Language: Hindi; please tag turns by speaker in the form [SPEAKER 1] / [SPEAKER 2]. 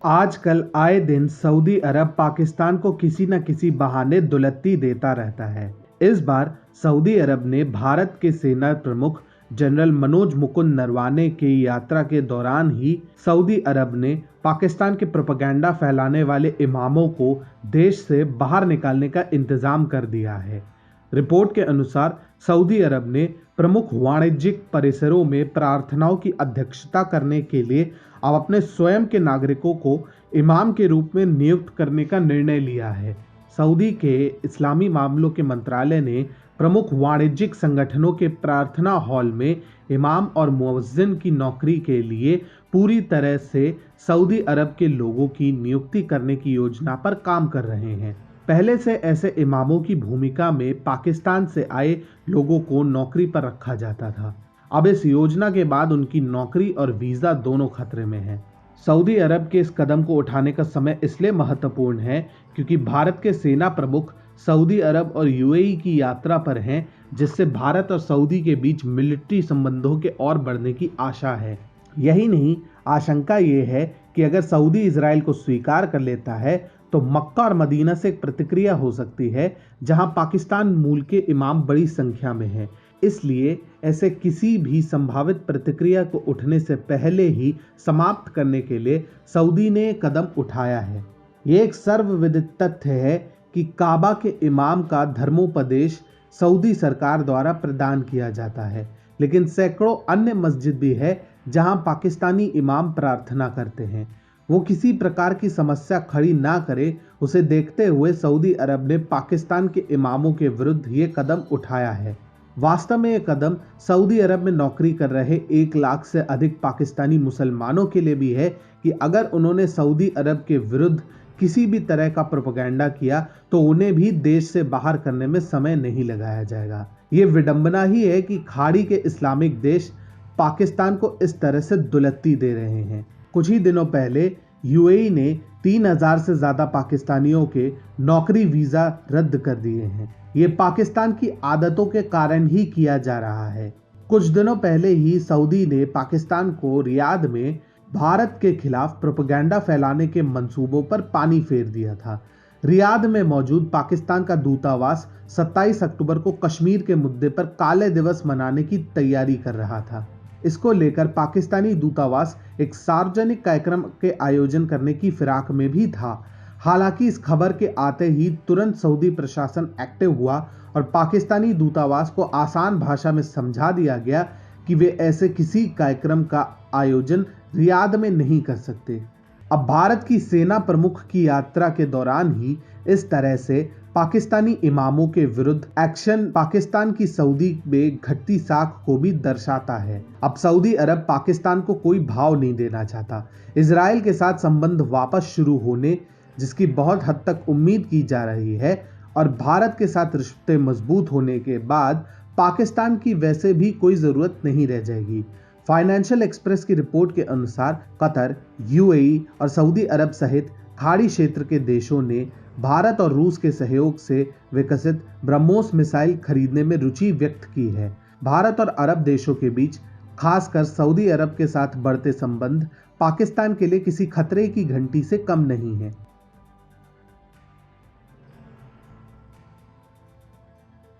[SPEAKER 1] आजकल आए दिन सऊदी अरब पाकिस्तान को किसी न किसी बहाने दुलत्ती देता रहता है। इस बार सऊदी अरब ने भारत के सेना प्रमुख जनरल मनोज मुकुंद नरवाने की यात्रा के दौरान ही सऊदी अरब ने पाकिस्तान के प्रोपेगेंडा फैलाने वाले इमामों को देश से बाहर निकालने का इंतजाम कर दिया है। रिपोर्ट के अनुसार सऊदी अरब ने प्रमुख वाणिज्यिक परिसरों में प्रार्थनाओं की अध्यक्षता करने के लिए अब अपने स्वयं के नागरिकों को इमाम के रूप में नियुक्त करने का निर्णय लिया है। सऊदी के इस्लामी मामलों के मंत्रालय ने प्रमुख वाणिज्यिक संगठनों के प्रार्थना हॉल में इमाम और मुअज्जिन की नौकरी के लिए पूरी तरह से सऊदी अरब के लोगों की नियुक्ति करने की योजना पर काम कर रहे हैं। पहले से ऐसे इमामों की भूमिका में पाकिस्तान से आए लोगों को नौकरी पर रखा जाता था। अब इस योजना के बाद उनकी नौकरी और वीज़ा दोनों खतरे में हैं। सऊदी अरब के इस कदम को उठाने का समय इसलिए महत्वपूर्ण है क्योंकि भारत के सेना प्रमुख सऊदी अरब और यूएई की यात्रा पर हैं, जिससे भारत और सऊदी के बीच मिलिट्री संबंधों के और बढ़ने की आशा है। यही नहीं, आशंका ये है कि अगर सऊदी इजराइल को स्वीकार कर लेता है तो मक्का और मदीना से एक प्रतिक्रिया हो सकती है, जहां पाकिस्तान मूल के इमाम बड़ी संख्या में हैं। इसलिए ऐसे किसी भी संभावित प्रतिक्रिया को उठने से पहले ही समाप्त करने के लिए सऊदी ने कदम उठाया है। ये एक सर्वविदित तथ्य है कि काबा के इमाम का धर्मोपदेश सऊदी सरकार द्वारा प्रदान किया जाता है, लेकिन सैकड़ों अन्य मस्जिद भी है जहां पाकिस्तानी इमाम प्रार्थना करते हैं। वो किसी प्रकार की समस्या खड़ी ना करे, उसे देखते हुए सऊदी अरब ने पाकिस्तान के इमामों के विरुद्ध ये कदम उठाया है। वास्तव में ये कदम सऊदी अरब में नौकरी कर रहे 1 लाख से अधिक पाकिस्तानी मुसलमानों के लिए भी है कि अगर उन्होंने सऊदी अरब के विरुद्ध किसी भी तरह का प्रोपेगेंडा किया तो उन्हें भी देश से बाहर करने में समय नहीं लगाया जाएगा। ये विडंबना ही है कि खाड़ी के इस्लामिक देश पाकिस्तान को इस तरह से दुलत्ती दे रहे हैं। कुछ ही दिनों पहले यूएई ने 3000 से ज्यादा पाकिस्तानियों के नौकरी वीजा रद्द कर दिए हैं। ये पाकिस्तान की आदतों के कारण ही किया जा रहा है। कुछ दिनों पहले ही सऊदी ने पाकिस्तान को रियाद में भारत के खिलाफ प्रोपेगेंडा फैलाने के मंसूबों पर पानी फेर दिया था। रियाद में मौजूद पाकिस्तान का दूतावास 27 अक्टूबर को कश्मीर के मुद्दे पर काले दिवस मनाने की तैयारी कर रहा था। इसको लेकर पाकिस्तानी दूतावास एक सार्वजनिक कार्यक्रम के आयोजन करने की फिराक में भी था। हालांकि इस खबर के आते ही तुरंत सऊदी प्रशासन एक्टिव हुआ और पाकिस्तानी दूतावास को आसान भाषा में समझा दिया गया कि वे ऐसे किसी कार्यक्रम का आयोजन रियाद में नहीं कर सकते। अब भारत की सेना प्रमुख की यात्रा के दौरान ही इस तरह से पाकिस्तानी इमामों के विरुद्ध एक्शन पाकिस्तान की सऊदी में घटती साख को भी दर्शाता है। अब सऊदी अरब पाकिस्तान को कोई भाव नहीं देना चाहता। इजराइल के साथ संबंध वापस शुरू होने जिसकी बहुत हद तक उम्मीद की जा रही है और भारत के साथ रिश्ते मजबूत होने के बाद पाकिस्तान की वैसे भी कोई ज़रूरत नहीं रह जाएगी। फाइनेंशियल एक्सप्रेस की रिपोर्ट के अनुसार कतर, यूएई और सऊदी अरब सहित खाड़ी क्षेत्र के देशों ने भारत और रूस के सहयोग से विकसित ब्रह्मोस मिसाइल खरीदने में रुचि व्यक्त की है। भारत और अरब देशों के बीच खासकर सऊदी अरब के साथ बढ़ते संबंध पाकिस्तान के लिए किसी खतरे की घंटी से कम नहीं है।